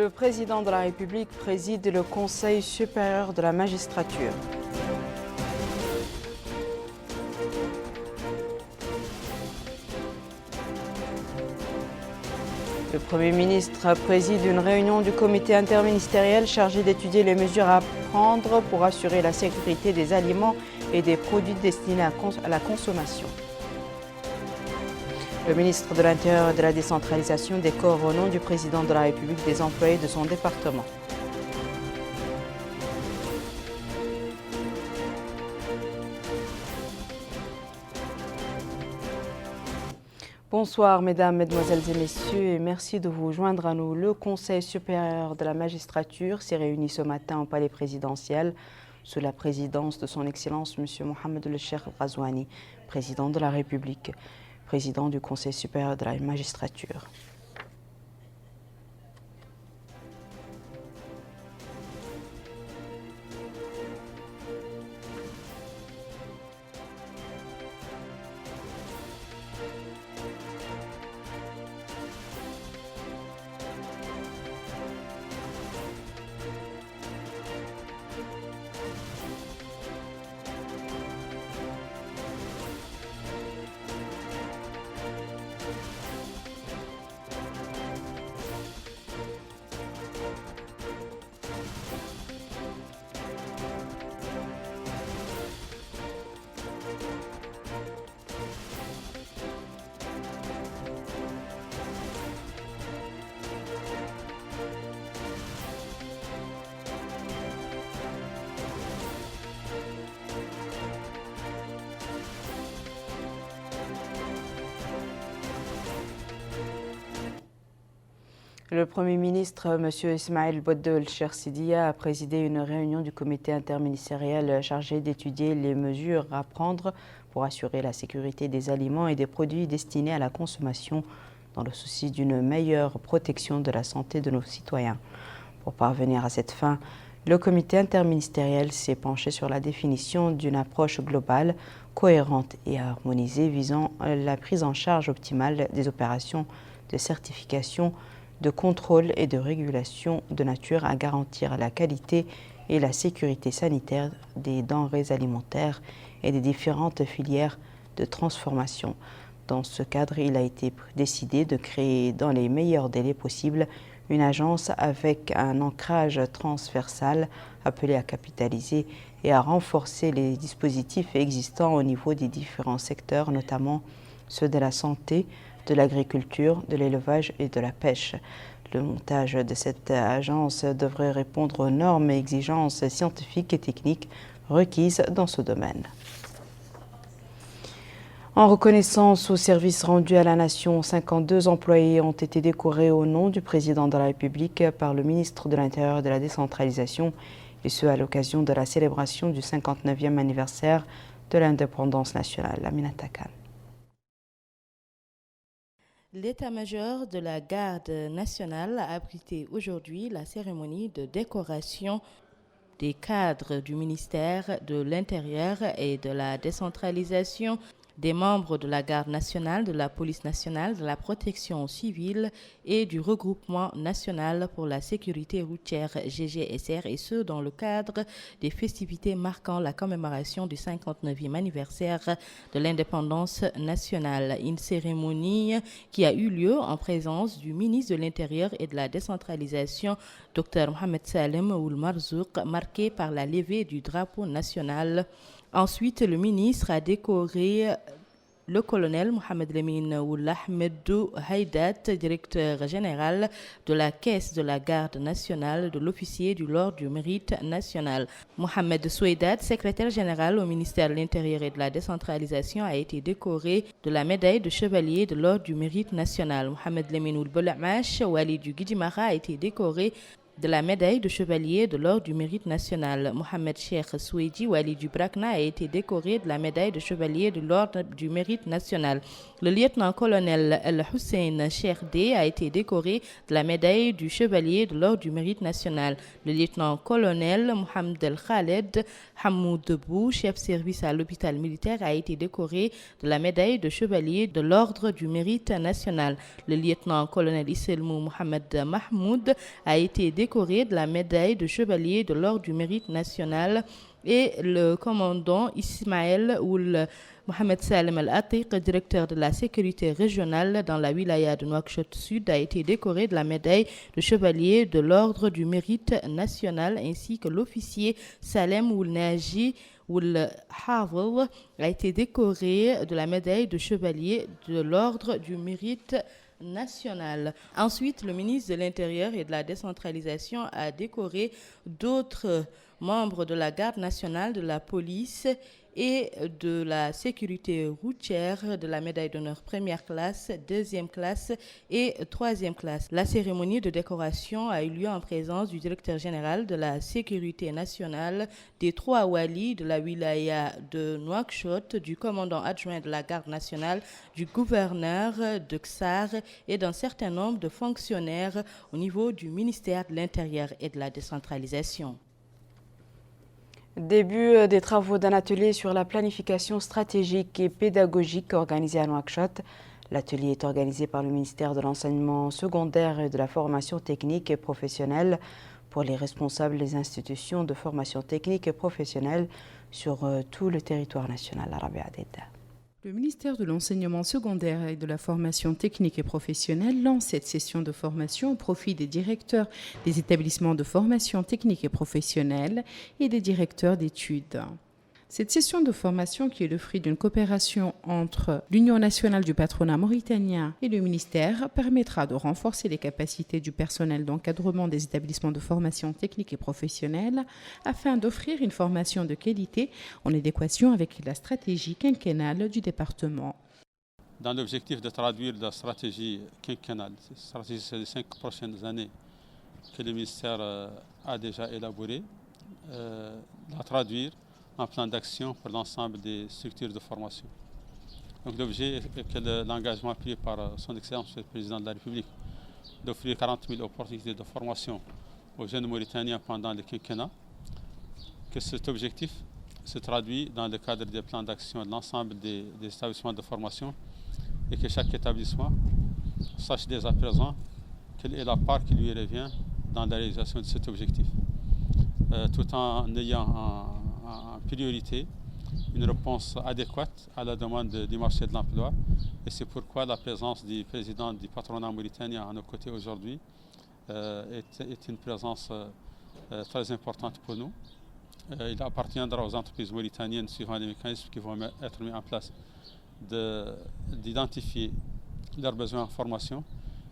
Le président de la République préside le Conseil supérieur de la magistrature. Le Premier ministre préside une réunion du comité interministériel chargé d'étudier les mesures à prendre pour assurer la sécurité des aliments et des produits destinés à la consommation. Le ministre de l'Intérieur et de la décentralisation décore au nom du président de la République des employés de son département. Bonsoir mesdames, mesdemoiselles et messieurs et merci de vous joindre à nous. Le Conseil supérieur de la magistrature s'est réuni ce matin au palais présidentiel sous la présidence de son Excellence M. Mohamed El-Cheikh Ghazouani, président de la République, président du Conseil supérieur de la magistrature. Le Premier ministre, M. Ismaël Bodo El Sidiya, a présidé une réunion du comité interministériel chargé d'étudier les mesures à prendre pour assurer la sécurité des aliments et des produits destinés à la consommation dans le souci d'une meilleure protection de la santé de nos citoyens. Pour parvenir à cette fin, le comité interministériel s'est penché sur la définition d'une approche globale, cohérente et harmonisée visant la prise en charge optimale des opérations de certification, de contrôle et de régulation de nature à garantir la qualité et la sécurité sanitaire des denrées alimentaires et des différentes filières de transformation. Dans ce cadre, il a été décidé de créer dans les meilleurs délais possibles une agence avec un ancrage transversal appelée à capitaliser et à renforcer les dispositifs existants au niveau des différents secteurs, notamment ceux de la santé, de l'agriculture, de l'élevage et de la pêche. Le montage de cette agence devrait répondre aux normes et exigences scientifiques et techniques requises dans ce domaine. En reconnaissance au service rendu à la nation, 52 employés ont été décorés au nom du président de la République par le ministre de l'Intérieur et de la décentralisation, et ce à l'occasion de la célébration du 59e anniversaire de l'indépendance nationale. Aminata Khan. L'état-major de la garde nationale a abrité aujourd'hui la cérémonie de décoration des cadres du ministère de l'Intérieur et de la décentralisation, des membres de la garde nationale, de la police nationale, de la protection civile et du regroupement national pour la sécurité routière GGSR, et ce dans le cadre des festivités marquant la commémoration du 59e anniversaire de l'indépendance nationale. Une cérémonie qui a eu lieu en présence du ministre de l'Intérieur et de la décentralisation, Dr Mohamed Salem Ould Marzouk, marquée par la levée du drapeau national. Ensuite, le ministre a décoré le colonel Mohamed Lamine Ould Ahmedou Haïdat, directeur général de la Caisse de la Garde nationale, de l'officier de l'Ordre du Mérite national. Mohamed Soueidat, secrétaire général au ministère de l'Intérieur et de la décentralisation, a été décoré de la médaille de chevalier de l'Ordre du Mérite national. Mohamed Lamine Ould Belamash, Wali du Guidimara, a été décoré de la médaille de chevalier de l'Ordre du Mérite national. Mohamed Cheikh Soueidi Wali du Brakna a été décoré de la médaille de chevalier de l'Ordre du Mérite national. Le lieutenant-colonel El Hussein Cheikh D a été décoré de la médaille du chevalier de l'Ordre du Mérite national. Le lieutenant-colonel Mohamed El Khaled Hamoud Debou, chef service à l'hôpital militaire, a été décoré de la médaille de chevalier de l'Ordre du Mérite national. Le lieutenant-colonel Isselmou Mohamed Mahmoud a été décoré de la médaille de chevalier de l'Ordre du Mérite national et le commandant Ismaël Oul Mohamed Salem Al-Atiq, directeur de la sécurité régionale dans la wilaya de Nouakchott Sud, a été décoré de la médaille de chevalier de l'Ordre du Mérite national, ainsi que l'officier Salem Oul Naji Oul Havel a été décoré de la médaille de chevalier de l'Ordre du Mérite national. Ensuite, le ministre de l'Intérieur et de la décentralisation a décoré d'autres membres de la garde nationale, de la police et de la sécurité routière de la médaille d'honneur première classe, deuxième classe et troisième classe. La cérémonie de décoration a eu lieu en présence du directeur général de la sécurité nationale, des 3 walis de la wilaya de Nouakchott, du commandant adjoint de la garde nationale, du gouverneur de Ksar et d'un certain nombre de fonctionnaires au niveau du ministère de l'Intérieur et de la décentralisation. Début des travaux d'un atelier sur la planification stratégique et pédagogique organisé à Nouakchott. L'atelier est organisé par le ministère de l'Enseignement secondaire et de la formation technique et professionnelle pour les responsables des institutions de formation technique et professionnelle sur tout le territoire national. Le ministère de l'Enseignement secondaire et de la formation technique et professionnelle lance cette session de formation au profit des directeurs des établissements de formation technique et professionnelle et des directeurs d'études. Cette session de formation, qui est le fruit d'une coopération entre l'Union nationale du patronat mauritanien et le ministère, permettra de renforcer les capacités du personnel d'encadrement des établissements de formation technique et professionnelle afin d'offrir une formation de qualité en adéquation avec la stratégie quinquennale du département. Dans l'objectif de traduire la stratégie quinquennale, cette stratégie sur les 5 prochaines années que le ministère a déjà élaborée, la traduire un plan d'action pour l'ensemble des structures de formation. Donc l'objet est que l'engagement pris par son Excellence le Président de la République d'offrir 40 000 opportunités de formation aux jeunes Mauritaniens pendant le quinquennat, que cet objectif se traduit dans le cadre des plans d'action de l'ensemble des établissements de formation et que chaque établissement sache dès à présent quelle est la part qui lui revient dans la réalisation de cet objectif, tout en ayant en priorité une réponse adéquate à la demande du marché de l'emploi. Et c'est pourquoi la présence du président du patronat mauritanien à nos côtés aujourd'hui est une présence très importante pour nous. Il appartiendra aux entreprises mauritaniennes, suivant les mécanismes qui vont être mis en place, d'identifier leurs besoins en formation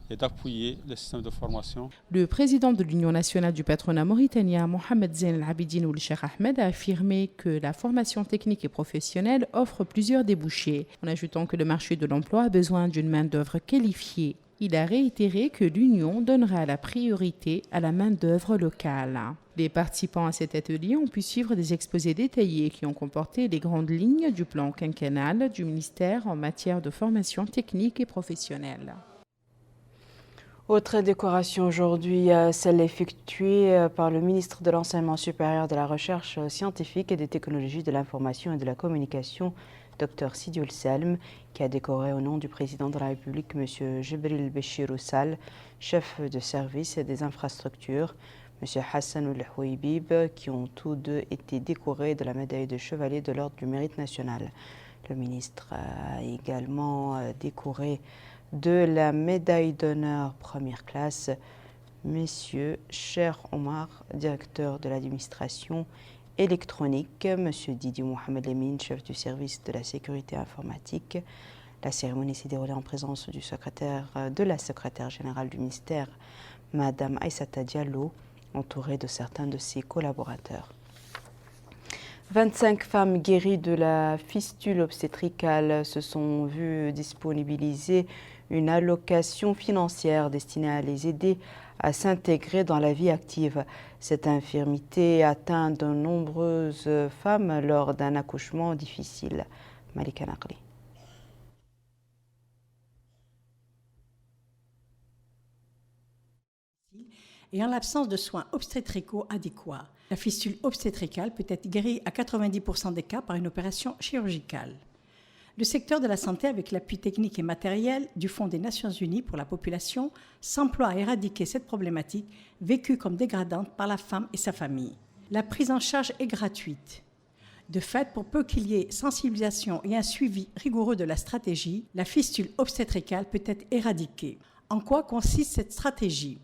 et d'appuyer le système de formation. Le président de l'Union nationale du patronat mauritanien, Mohamed Zain Al-Abidine Ould Cheikh Ahmed, a affirmé que la formation technique et professionnelle offre plusieurs débouchés, en ajoutant que le marché de l'emploi a besoin d'une main-d'œuvre qualifiée. Il a réitéré que l'Union donnera la priorité à la main-d'œuvre locale. Les participants à cet atelier ont pu suivre des exposés détaillés qui ont comporté les grandes lignes du plan quinquennal du ministère en matière de formation technique et professionnelle. Autre décoration aujourd'hui, celle effectuée par le ministre de l'Enseignement supérieur, de la Recherche scientifique et des technologies de l'information et de la communication, Dr Sidi Salem, qui a décoré au nom du président de la République, M. Jibril Béchirou Sall, chef de service des infrastructures, M. Hassan Oul-Houibib, qui ont tous deux été décorés de la médaille de chevalier de l'Ordre du Mérite national. Le ministre a également décoré de la médaille d'honneur première classe, Messieurs Cher Omar, directeur de l'administration électronique, Monsieur Didier Mohamed Lemine, chef du service de la sécurité informatique. La cérémonie s'est déroulée en présence de la secrétaire générale du ministère, Madame Aïssata Diallo, entourée de certains de ses collaborateurs. 25 femmes guéries de la fistule obstétricale se sont vues disponibiliser une allocation financière destinée à les aider à s'intégrer dans la vie active. Cette infirmité atteint de nombreuses femmes lors d'un accouchement difficile. Malika Naqli. Et en l'absence de soins obstétricaux adéquats, la fistule obstétricale peut être guérie à 90% des cas par une opération chirurgicale. Le secteur de la santé, avec l'appui technique et matériel du Fonds des Nations Unies pour la population, s'emploie à éradiquer cette problématique vécue comme dégradante par la femme et sa famille. La prise en charge est gratuite. De fait, pour peu qu'il y ait sensibilisation et un suivi rigoureux de la stratégie, la fistule obstétricale peut être éradiquée. En quoi consiste cette stratégie ?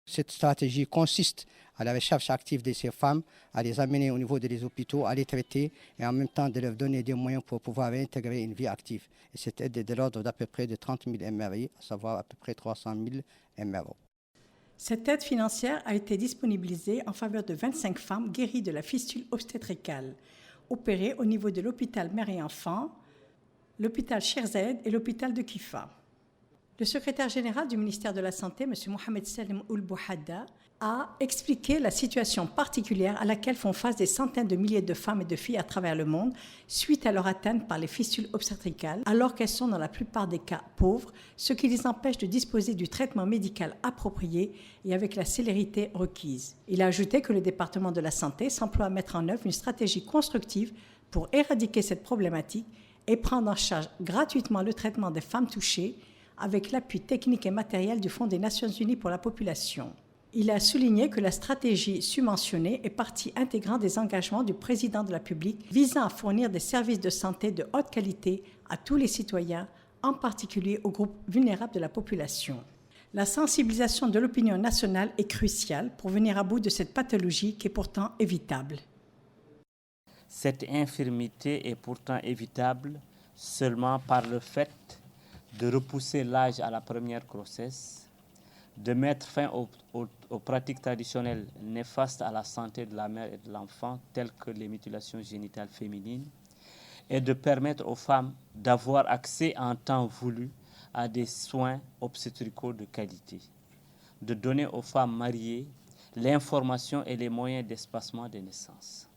Cette stratégie consiste à la recherche active de ces femmes, à les amener au niveau des hôpitaux, à les traiter et en même temps de leur donner des moyens pour pouvoir réintégrer une vie active. Et cette aide est de l'ordre d'à peu près de 30 000 MRI, à savoir à peu près 300 000 MRO. Cette aide financière a été disponibilisée en faveur de 25 femmes guéries de la fistule obstétricale, opérées au niveau de l'hôpital Mère et Enfants, l'hôpital Sherzed et l'hôpital de Kifa. Le secrétaire général du ministère de la Santé, M. Mohamed Salim Ould-Bouhadda, a expliqué la situation particulière à laquelle font face des centaines de milliers de femmes et de filles à travers le monde suite à leur atteinte par les fistules obstétricales, alors qu'elles sont dans la plupart des cas pauvres, ce qui les empêche de disposer du traitement médical approprié et avec la célérité requise. Il a ajouté que le département de la Santé s'emploie à mettre en œuvre une stratégie constructive pour éradiquer cette problématique et prendre en charge gratuitement le traitement des femmes touchées avec l'appui technique et matériel du Fonds des Nations Unies pour la population. Il a souligné que la stratégie subventionnée est partie intégrante des engagements du président de la République visant à fournir des services de santé de haute qualité à tous les citoyens, en particulier aux groupes vulnérables de la population. La sensibilisation de l'opinion nationale est cruciale pour venir à bout de cette pathologie qui est pourtant évitable. Cette infirmité est pourtant évitable seulement par le fait de repousser l'âge à la première grossesse, de mettre fin aux pratiques traditionnelles néfastes à la santé de la mère et de l'enfant, telles que les mutilations génitales féminines, et de permettre aux femmes d'avoir accès en temps voulu à des soins obstétricaux de qualité, de donner aux femmes mariées l'information et les moyens d'espacement des naissances.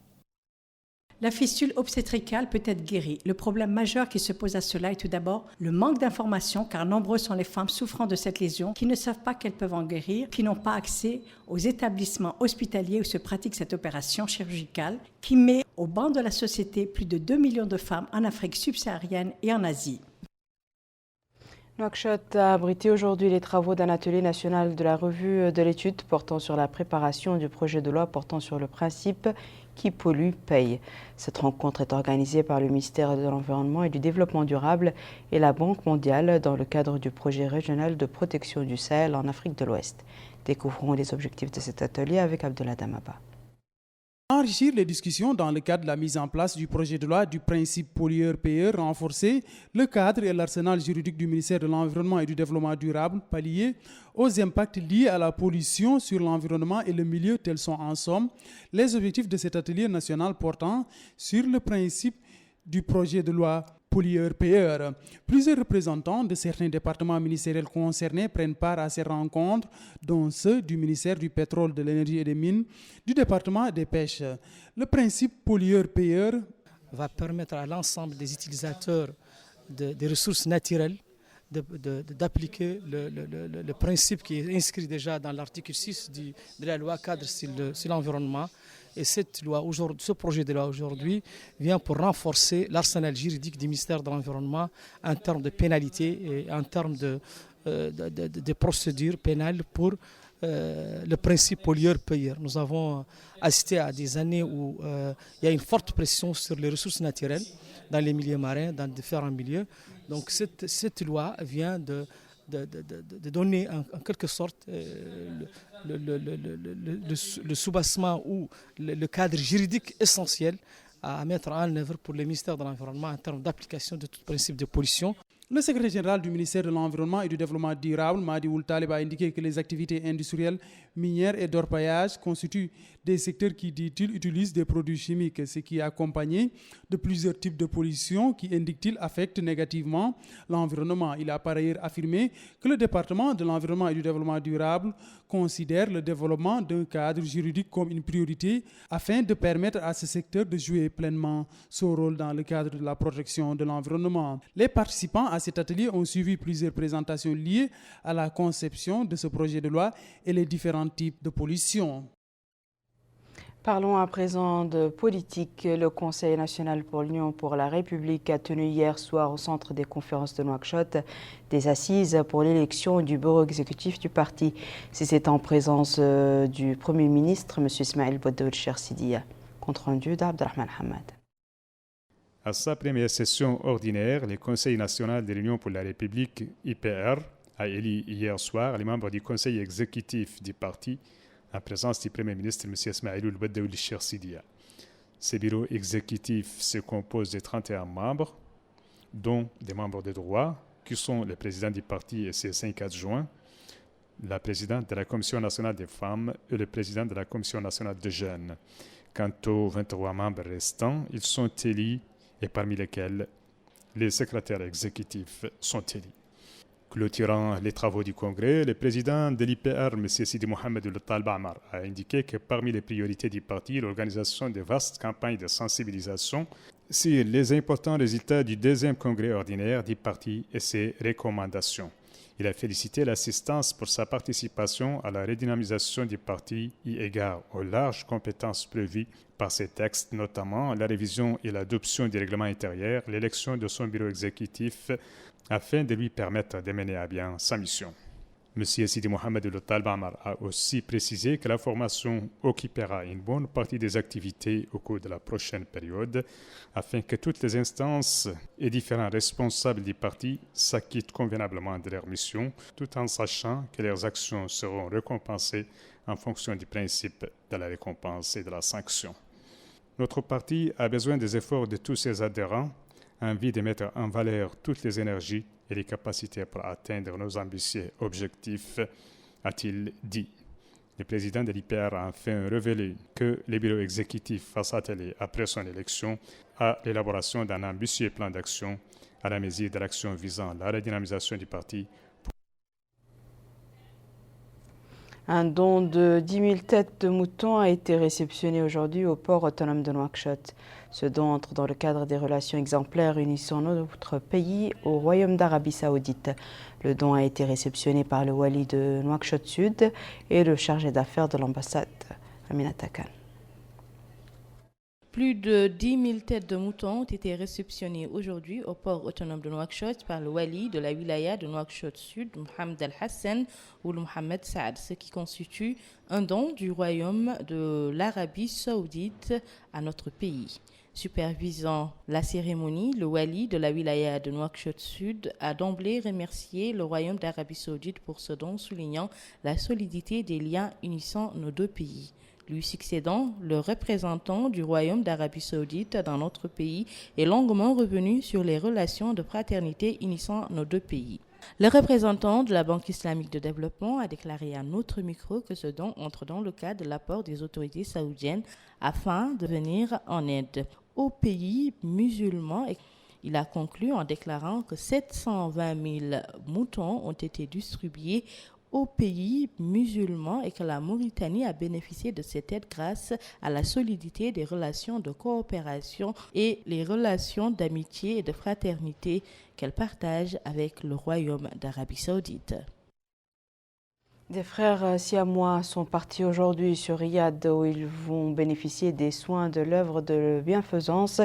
La fistule obstétricale peut être guérie. Le problème majeur qui se pose à cela est tout d'abord le manque d'informations, car nombreuses sont les femmes souffrant de cette lésion qui ne savent pas qu'elles peuvent en guérir, qui n'ont pas accès aux établissements hospitaliers où se pratique cette opération chirurgicale, qui met au banc de la société plus de 2 millions de femmes en Afrique subsaharienne et en Asie. Nouakchott a abrité aujourd'hui les travaux d'un atelier national de la revue de l'étude portant sur la préparation du projet de loi portant sur le principe qui pollue paye. Cette rencontre est organisée par le ministère de l'Environnement et du Développement durable et la Banque mondiale dans le cadre du projet régional de protection du Sahel en Afrique de l'Ouest. Découvrons les objectifs de cet atelier avec Abdullah Damaba. Enrichir les discussions dans le cadre de la mise en place du projet de loi du principe pollueur-payeur, renforcer le cadre et l'arsenal juridique du ministère de l'Environnement et du Développement durable, pallier aux impacts liés à la pollution sur l'environnement et le milieu, tels sont en somme les objectifs de cet atelier national portant sur le principe du projet de loi pollueur-payeur. Plusieurs représentants de certains départements ministériels concernés prennent part à ces rencontres, dont ceux du ministère du pétrole, de l'énergie et des mines, du département des pêches. Le principe pollueur-payeur va permettre à l'ensemble des utilisateurs des ressources naturelles d'appliquer le principe qui est inscrit déjà dans l'article 6 de la loi cadre sur l'environnement. Et ce projet de loi aujourd'hui vient pour renforcer l'arsenal juridique du ministère de l'Environnement en termes de pénalités et en termes de procédures pénales pour le principe pollueur-payeur. Nous avons assisté à des années où il y a une forte pression sur les ressources naturelles dans les milieux marins, dans différents milieux. Donc cette loi vient de donner en quelque sorte le soubassement ou le cadre juridique essentiel à mettre en œuvre pour le ministère de l'Environnement en termes d'application de tout principe de pollution. Le secrétaire général du ministère de l'Environnement et du Développement durable, Mahdi Ould Taleb, a indiqué que les activités industrielles, minières et d'orpaillage constituent des secteurs qui, dit-il, utilisent des produits chimiques, ce qui est accompagné de plusieurs types de pollution qui, indique-t-il, affectent négativement l'environnement. Il a par ailleurs affirmé que le département de l'Environnement et du Développement durable considère le développement d'un cadre juridique comme une priorité afin de permettre à ce secteur de jouer pleinement son rôle dans le cadre de la protection de l'environnement. Les participants à cet atelier ont suivi plusieurs présentations liées à la conception de ce projet de loi et les différents types de pollution. Parlons à présent de politique. Le Conseil national pour l'Union pour la République a tenu hier soir au centre des conférences de Nouakchott des assises pour l'élection du bureau exécutif du parti. C'est en présence du Premier ministre, M. Ismail Bouaddoul Chersidia. Compte rendu d'Abdelrahman Hamad. À sa première session ordinaire, le Conseil national de l'Union pour la République, IPR, a élu hier soir les membres du Conseil exécutif du parti en présence du Premier ministre M. Ismail Bouaddoul Chersidia. Ce bureau exécutif se compose de 31 membres, dont des membres de droit, qui sont le président du parti et ses 5 adjoints, la présidente de la Commission nationale des femmes et le président de la Commission nationale des jeunes. Quant aux 23 membres restants, ils sont élus et parmi lesquels les secrétaires exécutifs sont élus. Clôturant les travaux du Congrès, le président de l'IPR, M. Sidi Mohamed Ould Taleb Amar, a indiqué que parmi les priorités du parti, l'organisation de vastes campagnes de sensibilisation sur les importants résultats du deuxième congrès ordinaire du parti et ses recommandations. Il a félicité l'assistance pour sa participation à la redynamisation du parti eu égard aux larges compétences prévues par ces textes, notamment la révision et l'adoption du règlement intérieur, l'élection de son bureau exécutif, afin de lui permettre de mener à bien sa mission. M. Sidi Mohamed Ould Taleb Amar a aussi précisé que la formation occupera une bonne partie des activités au cours de la prochaine période, afin que toutes les instances et différents responsables du parti s'acquittent convenablement de leur mission, tout en sachant que leurs actions seront récompensées en fonction du principe de la récompense et de la sanction. Notre parti a besoin des efforts de tous ses adhérents, envie de mettre en valeur toutes les énergies et les capacités pour atteindre nos ambitieux objectifs, a-t-il dit. Le président de l'IPR a enfin révélé que le bureau exécutif va s'atteler après son élection à l'élaboration d'un ambitieux plan d'action à la mesure de l'action visant la redynamisation du parti. Un don de 10 000 têtes de moutons a été réceptionné aujourd'hui au port autonome de Nouakchott. Ce don entre dans le cadre des relations exemplaires unissant notre pays au Royaume d'Arabie Saoudite. Le don a été réceptionné par le wali de Nouakchott Sud et le chargé d'affaires de l'ambassade, Aminata Khan. Plus de 10 000 têtes de moutons ont été réceptionnées aujourd'hui au port autonome de Nouakchott par le wali de la wilaya de Nouakchott Sud, Mohamed Al-Hassan ou Mohamed Saad, ce qui constitue un don du royaume de l'Arabie Saoudite à notre pays. Supervisant la cérémonie, le wali de la wilaya de Nouakchott Sud a d'emblée remercié le royaume d'Arabie Saoudite pour ce don, soulignant la solidité des liens unissant nos deux pays. Lui succédant, le représentant du Royaume d'Arabie Saoudite dans notre pays est longuement revenu sur les relations de fraternité unissant nos deux pays. Le représentant de la Banque islamique de développement a déclaré à notre micro que ce don entre dans le cadre de l'apport des autorités saoudiennes afin de venir en aide aux pays musulmans. Il a conclu en déclarant que 720 000 moutons ont été distribués aux pays musulmans et que la Mauritanie a bénéficié de cette aide grâce à la solidité des relations de coopération et les relations d'amitié et de fraternité qu'elle partage avec le Royaume d'Arabie Saoudite. Des frères siamois sont partis aujourd'hui sur Riyad où ils vont bénéficier des soins de l'œuvre de bienfaisance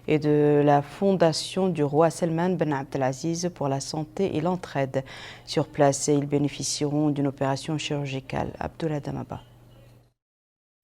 et de la fondation du roi Salman Ben Abdelaziz pour la santé et l'entraide. Sur place, ils bénéficieront d'une opération chirurgicale. Abdullah Damaba.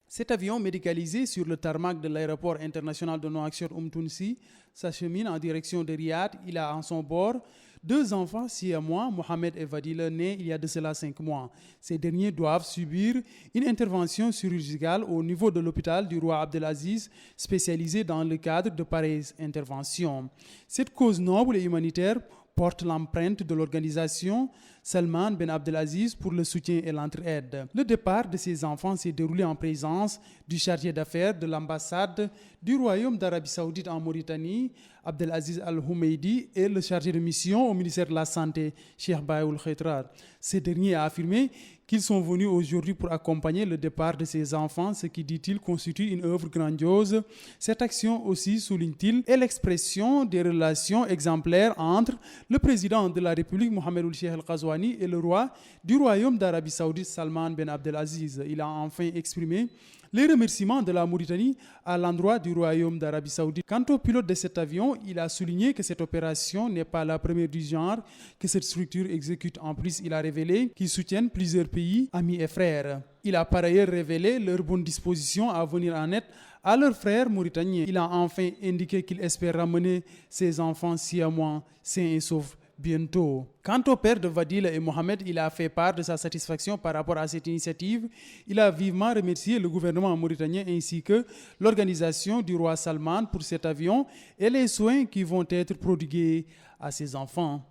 Cet avion médicalisé sur le tarmac de l'aéroport international de Nouakchott Tounsi s'achemine en direction de Riyad. Il a en son bord 2 enfants siamois, Mohamed et Vadila, nés il y a de cela 5 mois. Ces derniers doivent subir une intervention chirurgicale au niveau de l'hôpital du roi Abdelaziz, spécialisé dans le cadre de pareilles interventions. Cette cause noble et humanitaire porte l'empreinte de l'organisation Salman Ben Abdelaziz pour le soutien et l'entraide. Le départ de ces enfants s'est déroulé en présence du chargé d'affaires de l'ambassade du Royaume d'Arabie Saoudite en Mauritanie, Abdelaziz Al-Humeidi, et le chargé de mission au ministère de la Santé, Cheikh Bayoul Khaitrar. Ce dernier a affirmé qu'ils sont venus aujourd'hui pour accompagner le départ de ces enfants, ce qui, dit-il, constitue une œuvre grandiose. Cette action aussi, souligne-t-il, est l'expression des relations exemplaires entre le président de la République, Mohamed Ould Cheikh Al-Ghazouani, et le roi du Royaume d'Arabie Saoudite, Salman Ben Abdelaziz. Il a enfin exprimé les remerciements de la Mauritanie à l'endroit du Royaume d'Arabie Saoudite. Quant au pilote de cet avion, il a souligné que cette opération n'est pas la première du genre que cette structure exécute. En plus, il a révélé qu'ils soutiennent plusieurs pays, amis et frères. Il a par ailleurs révélé leur bonne disposition à venir en aide à leurs frères mauritaniens. Il a enfin indiqué qu'il espère ramener ses enfants siamois sains et saufs bientôt. Quant au père de Vadila et Mohamed, il a fait part de sa satisfaction par rapport à cette initiative. Il a vivement remercié le gouvernement mauritanien ainsi que l'organisation du roi Salman pour cet avion et les soins qui vont être prodigués à ses enfants.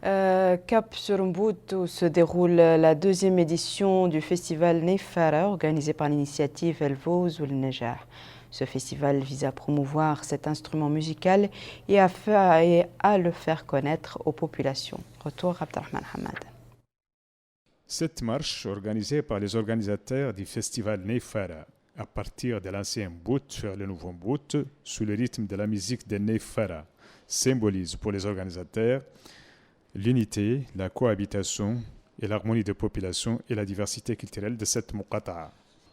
Cap sur Mbout, où se déroule la deuxième édition du festival Nefara, organisé par l'initiative El Fawz Oul Najah. Ce festival vise à promouvoir cet instrument musical et à le faire connaître aux populations. Retour Abdelrahman Hamad. Cette marche, organisée par les organisateurs du festival Nefara, à partir de l'ancien Mbout vers le nouveau Mbout, sous le rythme de la musique de Nefara, symbolise pour les organisateurs l'unité, la cohabitation et l'harmonie de population et la diversité culturelle de cette muqata'a.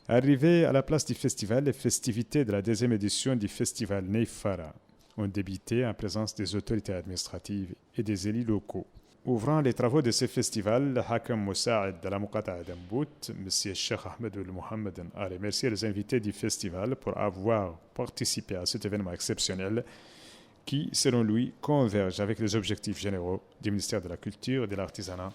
Arrivé à la place du festival, les festivités de la deuxième édition du festival Nefara ont débuté en présence des autorités administratives et des élus locaux. Ouvrant les travaux de ce festival, le Hakam Moussa'id de la Muqata'a d'Mbout, M. Cheikh Ahmed Ould Mohammed, a remercié les invités du festival pour avoir participé à cet événement exceptionnel qui, selon lui, converge avec les objectifs généraux du ministère de la Culture et de l'Artisanat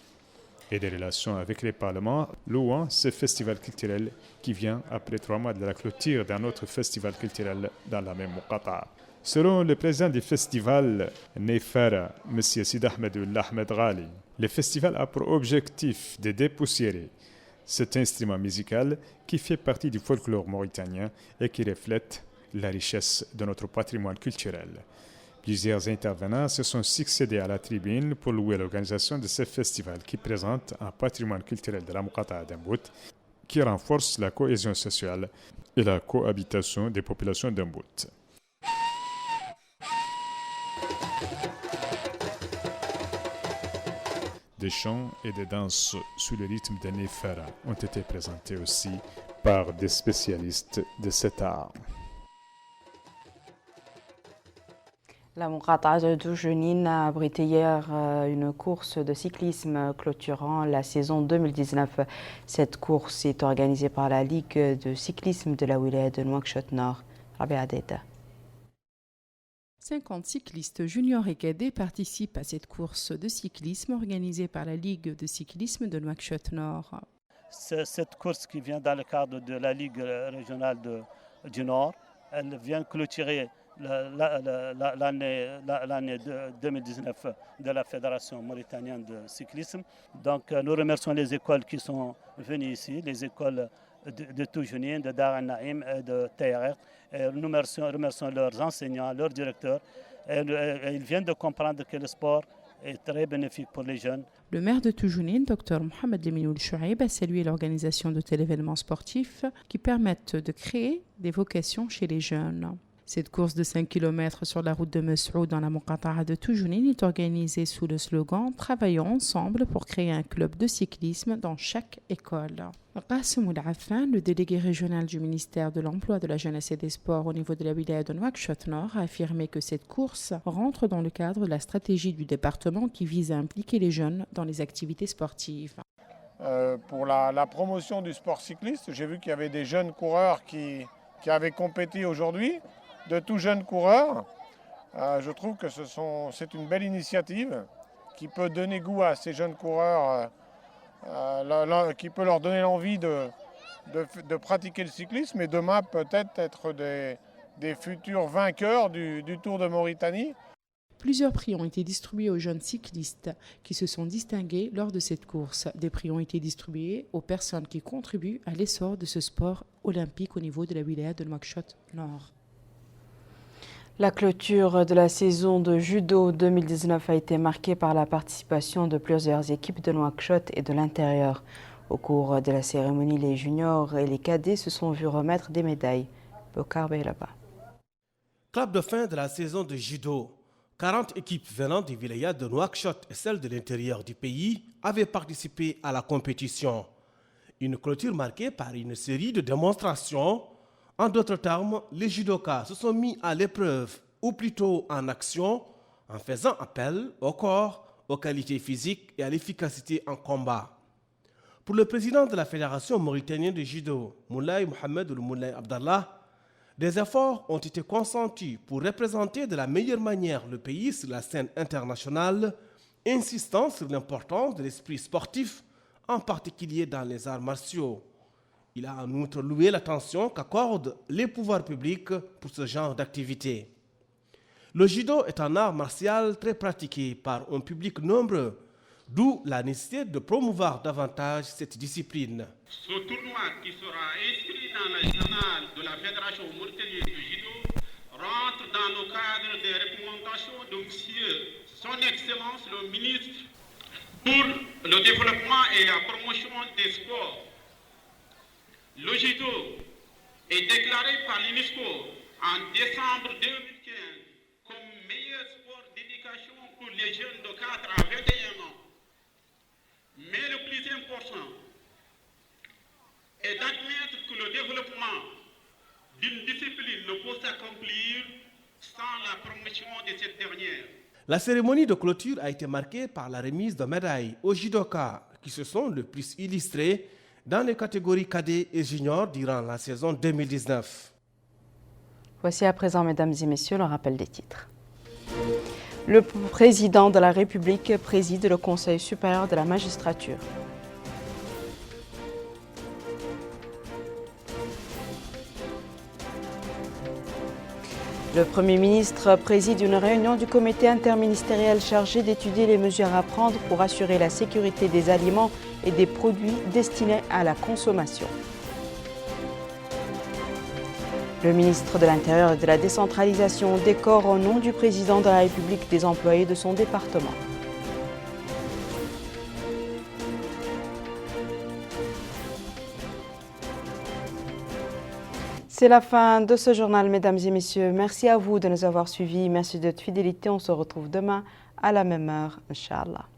et des relations avec les parlements, louant ce festival culturel qui vient après 3 mois de la clôture d'un autre festival culturel dans la même muqata'a. Selon le président du festival Nefara, M. Sid Ahmed Ould Ahmed Ghali, le festival a pour objectif de dépoussiérer cet instrument musical qui fait partie du folklore mauritanien et qui reflète la richesse de notre patrimoine culturel. Plusieurs intervenants se sont succédés à la tribune pour louer l'organisation de ce festival qui présente un patrimoine culturel de la Muqata'a d'Mbout qui renforce la cohésion sociale et la cohabitation des populations d'Mbout. Des chants et des danses sous le rythme de Nefara ont été présentés aussi par des spécialistes de cet art. La Muqata'a de Toujounin a abrité hier une course de cyclisme clôturant la saison 2019. Cette course est organisée par la Ligue de cyclisme de la wilaya de Nouakchott-Nord. Rabia Deda. 50 cyclistes juniors et cadets participent à cette course de cyclisme organisée par la Ligue de cyclisme de Nouakchott-Nord. Cette course qui vient dans le cadre de la Ligue régionale du Nord, elle vient clôturer l'année 2019 de la Fédération mauritanienne de cyclisme. Donc nous remercions les écoles qui sont venues ici, les écoles de Toujounin, de Dar el-Naïm et de TRR. Nous remercions leurs enseignants, leurs directeurs. Ils viennent de comprendre que le sport est très bénéfique pour les jeunes. Le maire de Toujounin, Dr Mohamed Lemine Ould Chouaib, a salué l'organisation de tels événements sportifs qui permettent de créer des vocations chez les jeunes. Cette course de 5 km sur la route de Mesroud dans la Muqata'a de Toujounin est organisée sous le slogan « Travaillons ensemble pour créer un club de cyclisme dans chaque école ». Qassem Ould Affan, le délégué régional du ministère de l'Emploi, de la Jeunesse et des Sports au niveau de la wilaya de Nouakchott-Nord, a affirmé que cette course rentre dans le cadre de la stratégie du département qui vise à impliquer les jeunes dans les activités sportives. Pour la promotion du sport cycliste, j'ai vu qu'il y avait des jeunes coureurs qui avaient compéti aujourd'hui. De tout jeunes coureurs, je trouve que c'est une belle initiative qui peut donner goût à ces jeunes coureurs, qui peut leur donner l'envie de pratiquer le cyclisme et demain peut-être être des futurs vainqueurs du Tour de Mauritanie. Plusieurs prix ont été distribués aux jeunes cyclistes qui se sont distingués lors de cette course. Des prix ont été distribués aux personnes qui contribuent à l'essor de ce sport olympique au niveau de la wilaya de Nouakchott Nord. La clôture de la saison de judo 2019 a été marquée par la participation de plusieurs équipes de Nouakchott et de l'intérieur. Au cours de la cérémonie, les juniors et les cadets se sont vus remettre des médailles. Bokar là-bas. Club de fin de la saison de judo. 40 équipes venant des wilayas de Nouakchott et celles de l'intérieur du pays avaient participé à la compétition. Une clôture marquée par une série de démonstrations. En d'autres termes, les judokas se sont mis à l'épreuve, ou plutôt en action, en faisant appel au corps, aux qualités physiques et à l'efficacité en combat. Pour le président de la Fédération mauritanienne de judo, Moulay Mohamed ou Moulay Abdallah, des efforts ont été consentis pour représenter de la meilleure manière le pays sur la scène internationale, insistant sur l'importance de l'esprit sportif, en particulier dans les arts martiaux. Il a en outre loué l'attention qu'accordent les pouvoirs publics pour ce genre d'activité. Le judo est un art martial très pratiqué par un public nombreux, d'où la nécessité de promouvoir davantage cette discipline. Ce tournoi qui sera inscrit dans les annales de la Fédération mauritanienne de judo rentre dans le cadre des recommandations de Monsieur Son Excellence le ministre pour le développement et la promotion des sports. Le judo est déclaré par l'UNESCO en décembre 2015 comme meilleur sport d'éducation pour les jeunes de 4 à 21 ans. Mais le plus important est d'admettre que le développement d'une discipline ne peut s'accomplir sans la promotion de cette dernière. La cérémonie de clôture a été marquée par la remise de médailles aux judokas qui se sont le plus illustrés dans les catégories cadets et juniors durant la saison 2019. Voici à présent, mesdames et messieurs, le rappel des titres. Le président de la République préside le Conseil supérieur de la magistrature. Le Premier ministre préside une réunion du comité interministériel chargé d'étudier les mesures à prendre pour assurer la sécurité des aliments et des produits destinés à la consommation. Le ministre de l'Intérieur et de la décentralisation décore au nom du président de la République des employés de son département. C'est la fin de ce journal, mesdames et messieurs. Merci à vous de nous avoir suivis. Merci de votre fidélité. On se retrouve demain à la même heure, Inch'Allah.